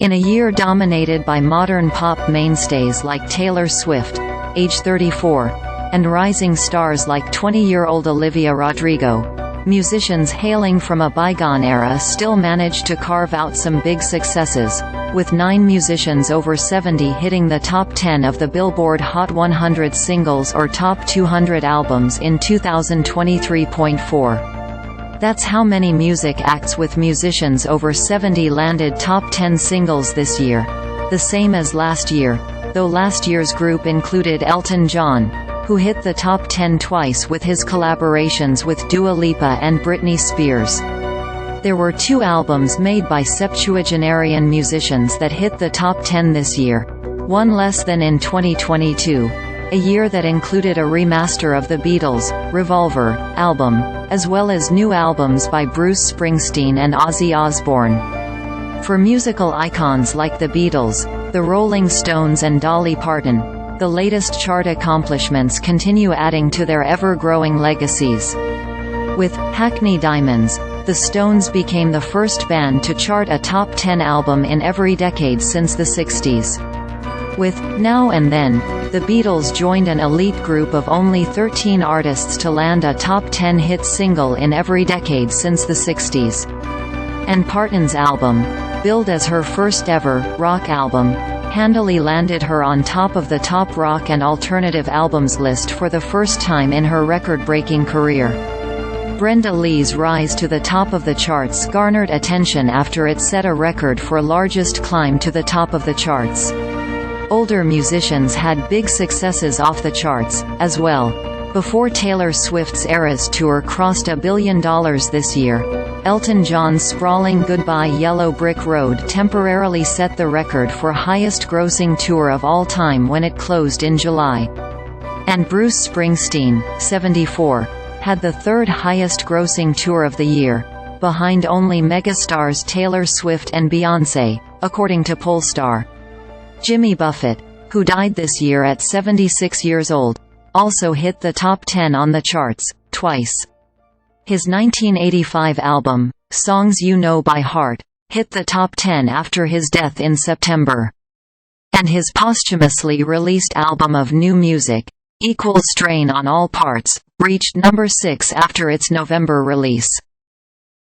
In a year dominated by modern pop mainstays like Taylor Swift, age 34, and rising stars like 20-year-old Olivia Rodrigo, musicians hailing from a bygone era still managed to carve out some big successes, with 9 musicians over 70 hitting the top 10 of the Billboard Hot 100 singles or top 200 albums in 2023.4. That's how many music acts with musicians over 70 landed top 10 singles this year. The same as last year, though last year's group included Elton John, who hit the top 10 twice with his collaborations with Dua Lipa and Britney Spears. There were 2 albums made by septuagenarian musicians that hit the top 10 this year, one less than in 2022, a year that included a remaster of the Beatles' Revolver album, as well as new albums by Bruce Springsteen and Ozzy Osbourne. For musical icons like the Beatles, the Rolling Stones and Dolly Parton, the latest chart accomplishments continue adding to their ever-growing legacies. With Hackney Diamonds, the Stones became the first band to chart a top 10 album in every decade since the 60s. With Now and Then, the Beatles joined an elite group of only 13 artists to land a top 10 hit single in every decade since the 60s. And Parton's album, billed as her first ever rock album, handily landed her on top of the top rock and alternative albums list for the first time in her record-breaking career. Brenda Lee's rise to the top of the charts garnered attention after it set a record for largest climb to the top of the charts. Older musicians had big successes off the charts, as well. Before Taylor Swift's Eras Tour crossed $1 billion this year, Elton John's sprawling Goodbye Yellow Brick Road temporarily set the record for highest-grossing tour of all time when it closed in July. And Bruce Springsteen, 74, had the 3rd highest-grossing tour of the year, behind only megastars Taylor Swift and Beyonce, according to Pollstar. Jimmy Buffett, who died this year at 76 years old, also hit the top 10 on the charts, twice. His 1985 album, Songs You Know by Heart, hit the top 10 after his death in September. And his posthumously released album of new music, Equal Strain on All Parts, reached number 6 after its November release.